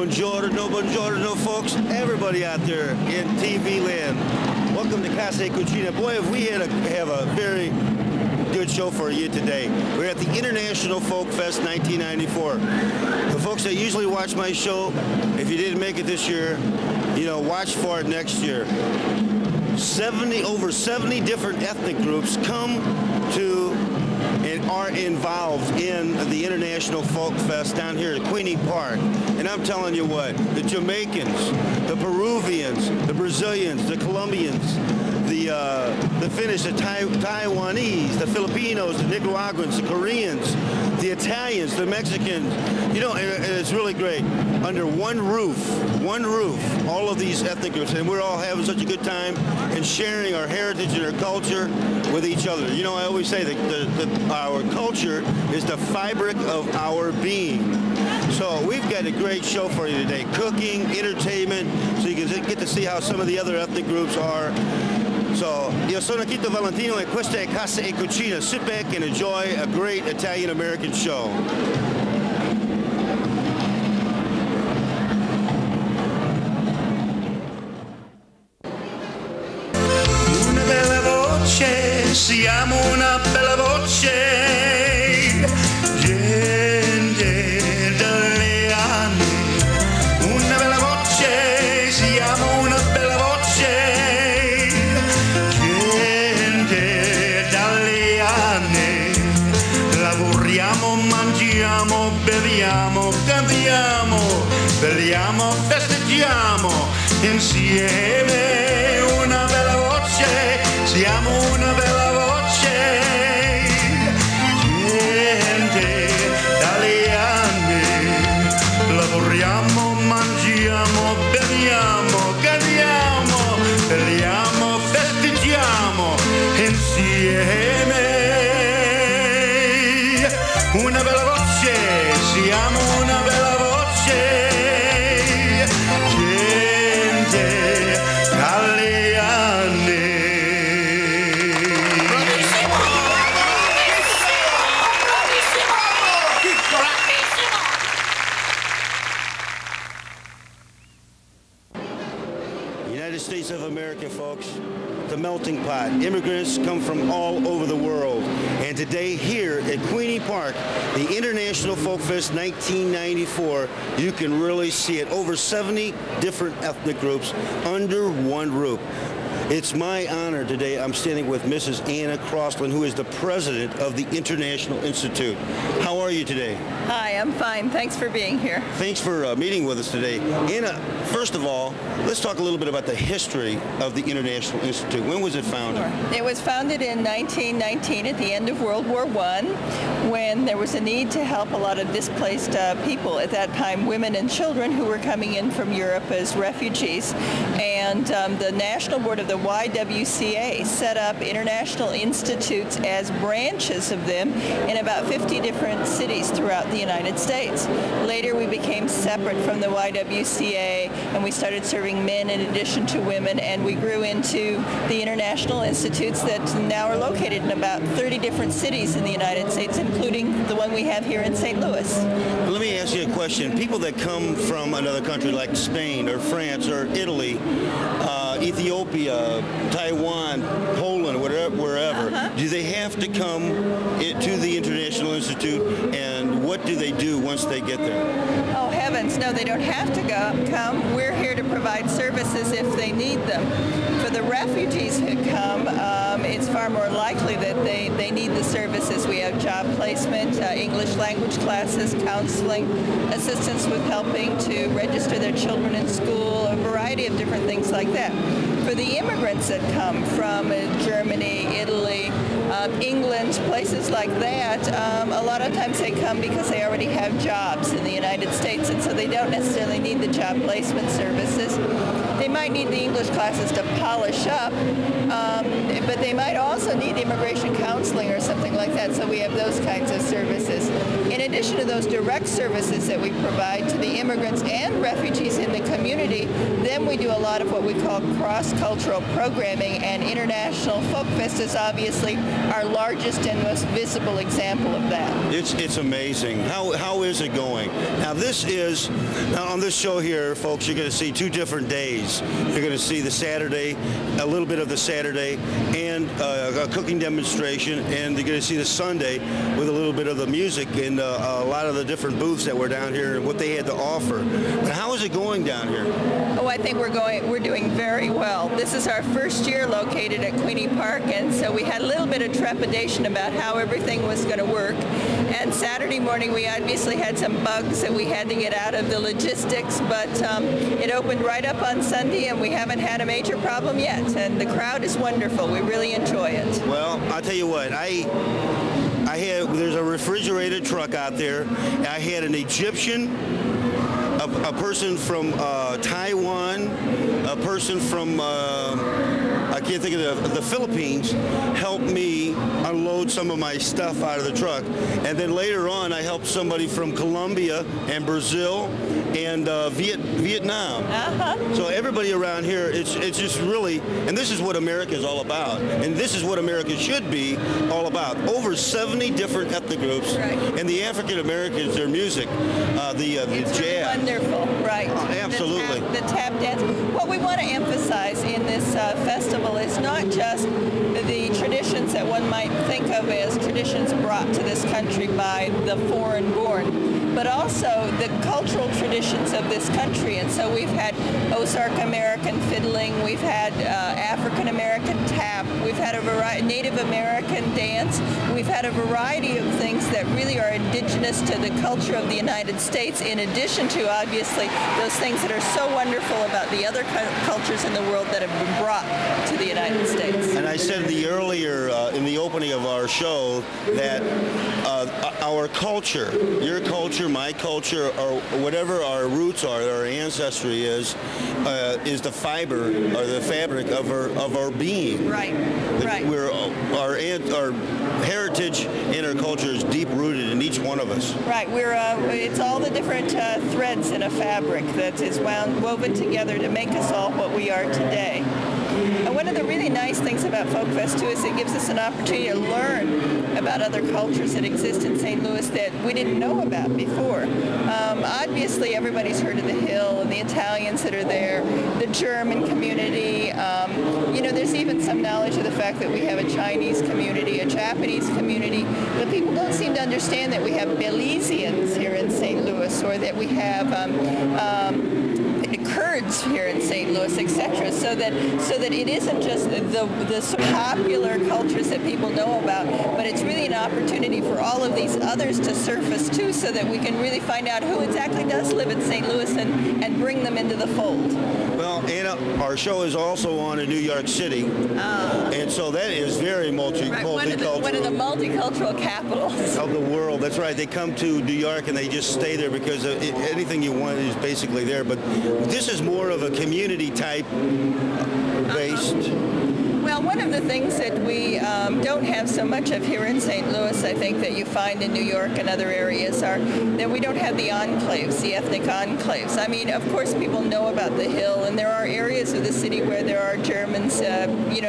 Buongiorno, buongiorno, folks. Everybody out there in TV land. Welcome to Casa Cucina. Boy, have we have a very good show for you today. We're at the International Folkfest 1994. The folks that usually watch my show, if you didn't make it this year, you know, watch for it next year. Over 70 different ethnic groups come to and are involved in the International Folk Fest down here at Queenie Park. And I'm telling you what, the Jamaicans, the Peruvians, the Brazilians, the Colombians, the Finnish, the Taiwanese, the Filipinos, the Nicaraguans, the Koreans, the Italians, the Mexicans, you know, and it's really great. Under one roof, all of these ethnic groups, and we're all having such a good time and sharing our heritage and our culture with each other. You know, I always say that our culture is the fabric of our being. So we've got a great show for you today. Cooking, entertainment, so you can get to see how some of the other ethnic groups are. So, io sono Quito Valentino e questa è Casa e Cucina. Sit back and enjoy a great Italian-American show. Una bella voce, siamo una bella voce, gente dalle anni. Una bella voce, siamo una bella voce, gente dalle anni. Lavoriamo, mangiamo, beviamo, cantiamo, belliamo, festeggiamo insieme. Una bella voce, siamo una bella voce, gente dalle anni. Lavoriamo, mangiamo, beviamo, cantiamo, belliamo, festeggiamo insieme. Una bella voce, siamo una bella voce, gente dalle anni. United States of America, folks, the melting pot. Immigrants come from all over the world. And today here at Queenie Park, the International Folk Fest 1994, you can really see it. Over 70 different ethnic groups under one roof. It's my honor today. I'm standing with Mrs. Anna Crossland, who is the president of the International Institute. How are you today? Hi, I'm fine. Thanks for being here. Thanks for meeting with us today. Anna, first of all, let's talk a little bit about the history of the International Institute. When was it founded? Sure. It was founded in 1919 at the end of World War I, when there was a need to help a lot of displaced people, at that time women and children who were coming in from Europe as refugees. And the National Board of the YWCA set up international institutes as branches of them in about 50 different cities throughout the United States. Later we became separate from the YWCA and we started serving men in addition to women, and we grew into the international institutes that now are located in about 30 different cities in the United States, including the one we have here in St. Louis. Let me ask you a question. People that come from another country like Spain or France or Italy, Ethiopia, Taiwan, Poland, wherever, do they have to come to the International Institute, and what do they do once they get there? Oh heavens, no, they don't have to come. We're here to provide services if they need them. For the refugees who come, it's far more likely that they need the services. We have job placement, English language classes, counseling, assistance with helping to register their children in school, a variety of different things like that. For the immigrants that come from Germany, Italy, England, places like that, a lot of times they come because they already have jobs in the United States, and so they don't necessarily need the job placement services. They might need the English classes to polish up, but they might also need immigration counseling or something like that, so we have those kinds of services. In addition to those direct services that we provide to the immigrants and refugees in the community, then we do a lot of what we call cross-cultural programming, and International Folkfest is obviously our largest and most visible example of that. It's amazing. How is it going? Now on this show here, folks, you're going to see two different days. You're going to see the Saturday, a little bit of the Saturday, and a cooking demonstration, and you're going to see the Sunday with a little bit of the music and a lot of the different booths that were down here and what they had to offer. But how is it going down here? Oh, I think we're doing very well. This is our first year located at Queenie Park, and so we had a little bit of trepidation about how everything was going to work. And Saturday morning we obviously had some bugs that we had to get out of the logistics, but it opened right up on Sunday and we haven't had a major problem yet. And the crowd is wonderful. We really enjoy it. Well, I'll tell you what, there's a refrigerated truck out there. I had an Egyptian, a person from Taiwan, a person from I can't think of the Philippines, helped me unload some of my stuff out of the truck. And then later on, I helped somebody from Colombia and Brazil and Vietnam. So everybody around here, it's just really, and this is what America is all about. And this is what America should be all about. Over 70 different ethnic groups. Right. And the African Americans, their music, it's jazz. Wonderful, right. Absolutely. The tap dance. What we want to emphasize in this festival is not just the traditions that one might think of as traditions brought to this country by the foreign-born, but also the cultural traditions of this country. And so we've had Ozark American fiddling, we've had African American tap, we've had a variety, Native American dance, we've had a variety of things that really are indigenous to the culture of the United States, in addition to obviously those things that are so wonderful about the other cultures in the world that have been brought to the United States. And I said earlier in the opening of our show that our culture, your culture, my culture, or whatever our roots are, our ancestry is the fiber or the fabric of our being. Right. Right. Our heritage and our culture is deep rooted in each one of us. Right. It's all the different threads in a fabric that is woven together to make us all what we are today. And one of the really nice things about Folkfest, too, is it gives us an opportunity to learn about other cultures that exist in St. Louis that we didn't know about before. Obviously, everybody's heard of the Hill and the Italians that are there, the German community. There's even some knowledge of the fact that we have a Chinese community, a Japanese community, but people don't seem to understand that we have Belizeans here in St. Louis, or that we have Kurds here in St. Louis, etc. So that it isn't just the popular cultures that people know about, but it's really an opportunity for all of these others to surface too, so that we can really find out who exactly does live in St. Louis and bring them into the fold. Well, Anna, our show is also on in New York City, and so that is very multicultural. One of the multicultural capitals of the world. That's right. They come to New York and they just stay there because anything you want is basically there. But this is more of a community type based. Well, one of the things that we don't have so much of here in St. Louis, I think, that you find in New York and other areas, are that we don't have the enclaves, the ethnic enclaves. I mean, of course, people know about the Hill, and there are areas of the city where there are Germans,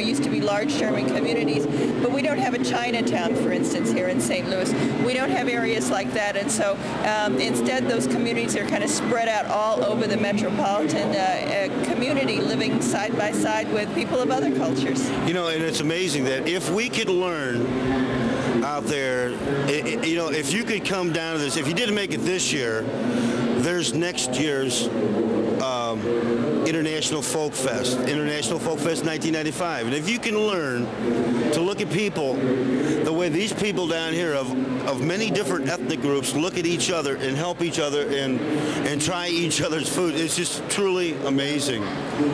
used to be large German communities, but we don't have a Chinatown, for instance, here in St. Louis. We don't have areas like that, and so instead those communities are kind of spread out all over the metropolitan community, living side by side with people of other cultures. And it's amazing that if we could learn out there, if you could come down to this, if you didn't make it this year, there's next year's International Folkfest 1995. And if you can learn to look at people the way these people down here of many different ethnic groups look at each other and help each other and try each other's food, it's just truly amazing.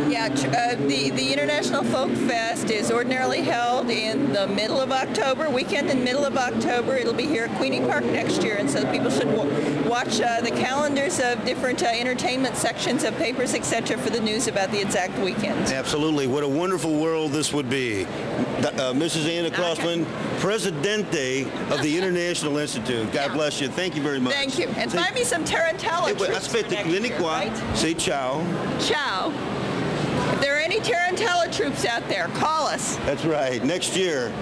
Yeah, the International Folkfest is ordinarily held in the middle of October, weekend in middle of October. It'll be here at Queenie Park next year, and so people should watch the calendars of different entertainment sections of papers, etc., for the news about the exact weekend. Absolutely. What a wonderful world this would be. Mrs. Anna Crossman, Presidente of the International Institute. God bless you. Thank you very much. Thank you. And find me some Tarantella troops next year, right? Say ciao. Ciao. If there are any Tarantella troops out there, call us. That's right. Next year.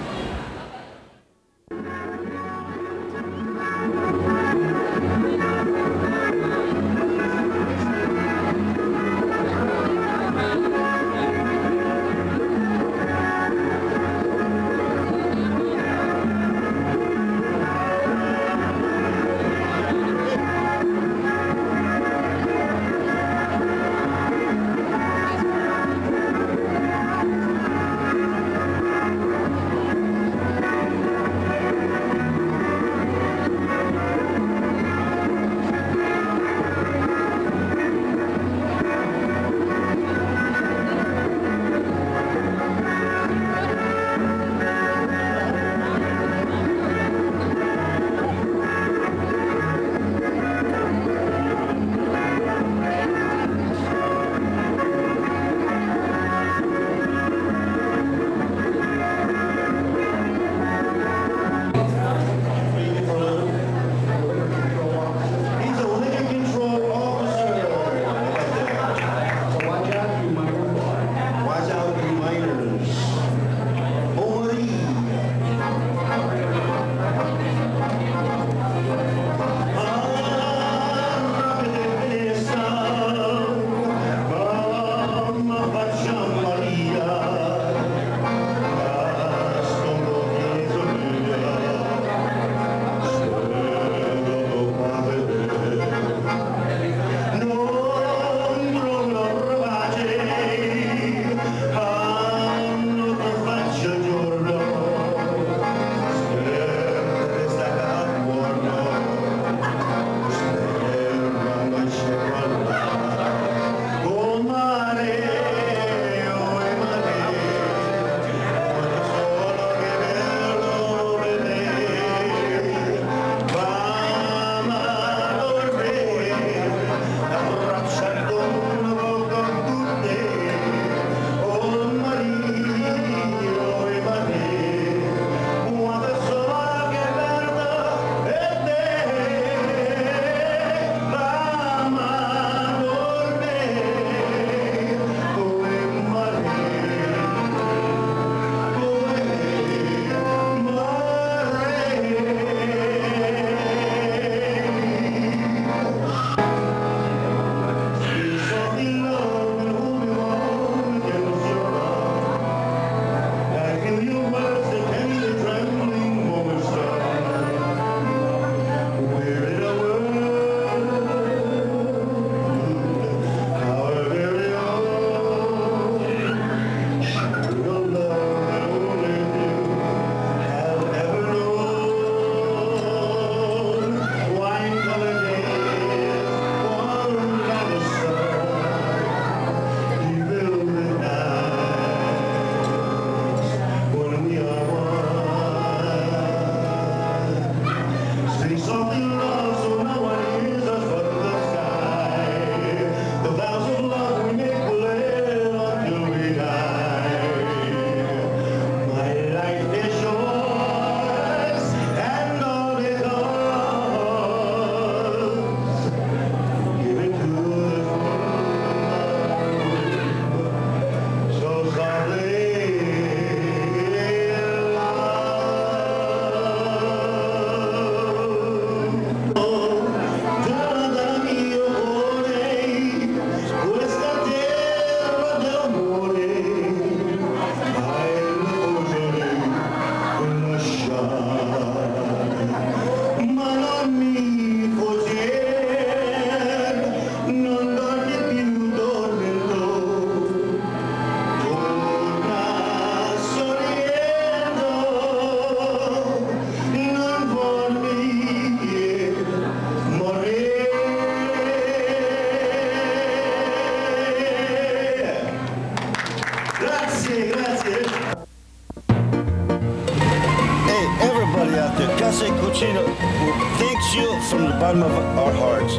bottom of our hearts.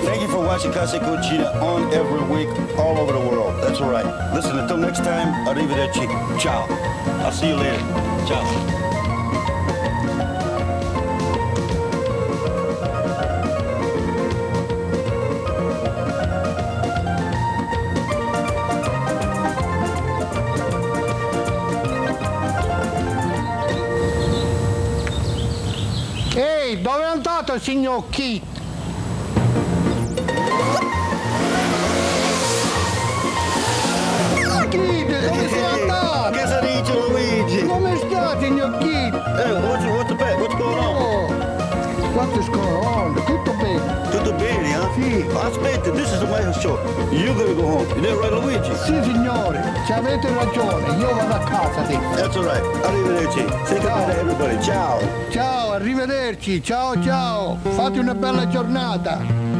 Thank you for watching Casa Cucina on every week all over the world. That's all right. Listen, until next time, arrivederci. Ciao. I'll see you later. Ciao. Ehi, dove è andato, signor Kit? Kit, dove sei andato? Che si dice, Luigi? Come sta, signor Kit? What's going on? Oh, what is going on? Tutto bene? Tutto bene, eh? Sì. Aspetta, this is my show. You're gonna go home. Is that right, Luigi? Sì, signore, ci avete ragione, io vado a casa adesso. That's all right. Arrivederci. Say goodbye to everybody. Ciao. Ciao, arrivederci, ciao ciao, fate una bella giornata.